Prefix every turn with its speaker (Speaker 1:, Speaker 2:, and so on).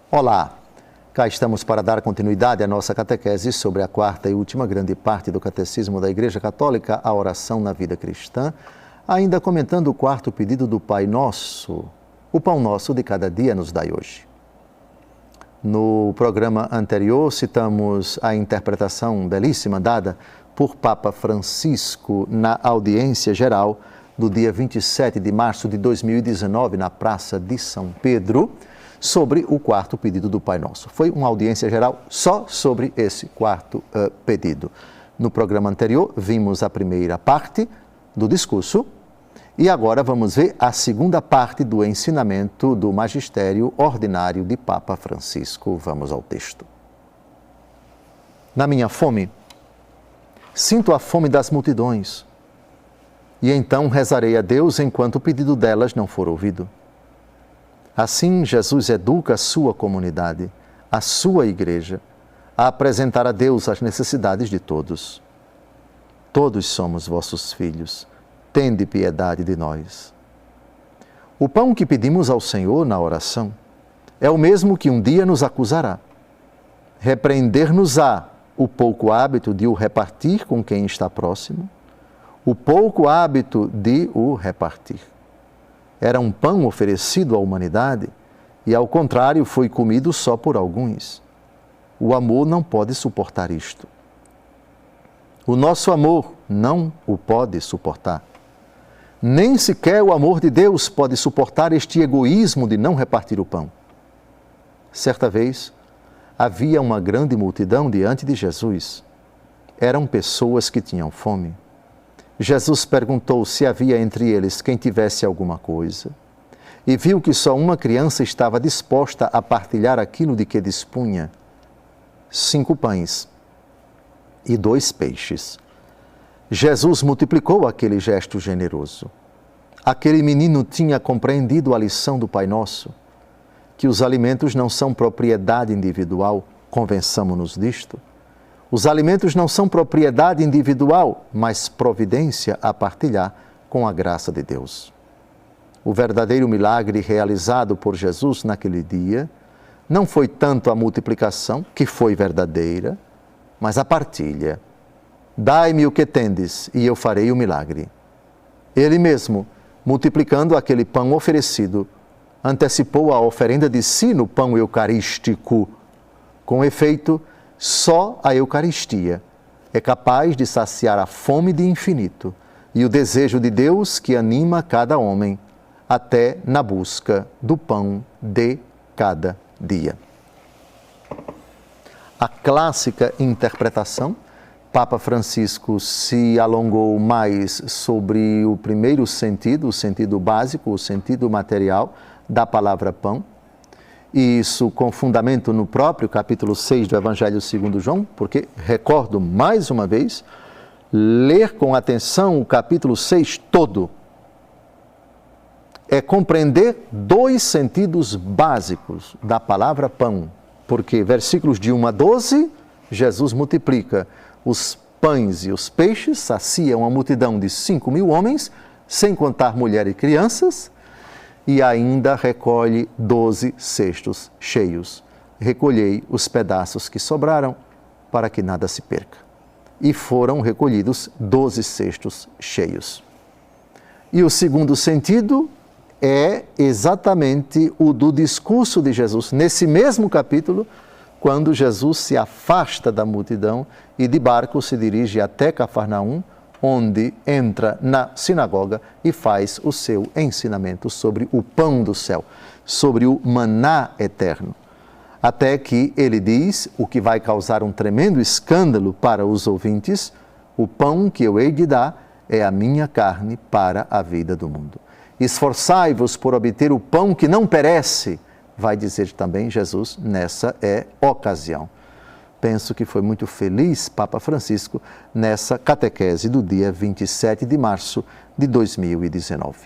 Speaker 1: Olá, cá estamos para dar continuidade à nossa catequese sobre a quarta e última grande parte do Catecismo da Igreja Católica, a oração na vida cristã, ainda comentando o quarto pedido do Pai Nosso, o pão nosso de cada dia nos dai hoje. No programa anterior, citamos a interpretação belíssima dada por Papa Francisco na audiência geral do dia 27 de março de 2019, na Praça de São Pedro, sobre o quarto pedido do Pai Nosso. Foi uma audiência geral só sobre esse quarto pedido. No programa anterior, vimos a primeira parte do discurso e agora vamos ver a segunda parte do ensinamento do magistério ordinário de Papa Francisco. Vamos ao texto. Na minha fome, sinto a fome das multidões, e então rezarei a Deus enquanto o pedido delas não for ouvido. Assim, Jesus educa a sua comunidade, a sua igreja, a apresentar a Deus as necessidades de todos. Todos somos vossos filhos, tende piedade de nós. O pão que pedimos ao Senhor na oração é o mesmo que um dia nos acusará. Repreender-nos-á o pouco hábito de o repartir com quem está próximo, o pouco hábito de o repartir. Era um pão oferecido à humanidade e, ao contrário, foi comido só por alguns. O amor não pode suportar isto. O nosso amor não o pode suportar. Nem sequer o amor de Deus pode suportar este egoísmo de não repartir o pão. Certa vez, havia uma grande multidão diante de Jesus. Eram pessoas que tinham fome. Jesus perguntou se havia entre eles quem tivesse alguma coisa e viu que só uma criança estava disposta a partilhar aquilo de que dispunha: 5 pães e 2 peixes. Jesus multiplicou aquele gesto generoso. Aquele menino tinha compreendido a lição do Pai Nosso, que os alimentos não são propriedade individual, convençamo-nos disto. Os alimentos não são propriedade individual, mas providência a partilhar com a graça de Deus. O verdadeiro milagre realizado por Jesus naquele dia não foi tanto a multiplicação, que foi verdadeira, mas a partilha. Dai-me o que tendes e eu farei o milagre. Ele mesmo, multiplicando aquele pão oferecido, antecipou a oferenda de si no pão eucarístico. Com efeito, só a Eucaristia é capaz de saciar a fome de infinito e o desejo de Deus que anima cada homem até na busca do pão de cada dia. A clássica interpretação, Papa Francisco se alongou mais sobre o primeiro sentido, o sentido básico, o sentido material da palavra pão. E isso com fundamento no próprio capítulo 6 do Evangelho segundo João, porque, recordo mais uma vez, ler com atenção o capítulo 6 todo é compreender 2 sentidos básicos da palavra pão, porque versículos de 1 a 12, Jesus multiplica os pães e os peixes, sacia uma multidão de 5.000 homens, sem contar mulher e crianças, e ainda recolhe 12 cestos cheios. Recolhei os pedaços que sobraram, para que nada se perca. E foram recolhidos 12 cestos cheios. E o segundo sentido é exatamente o do discurso de Jesus, nesse mesmo capítulo, quando Jesus se afasta da multidão e de barco se dirige até Cafarnaum, onde entra na sinagoga e faz o seu ensinamento sobre o pão do céu, sobre o maná eterno. Até que ele diz, o que vai causar um tremendo escândalo para os ouvintes: o pão que eu hei de dar é a minha carne para a vida do mundo. Esforçai-vos por obter o pão que não perece, vai dizer também Jesus nessa ocasião. Penso que foi muito feliz Papa Francisco nessa catequese do dia 27 de março de 2019.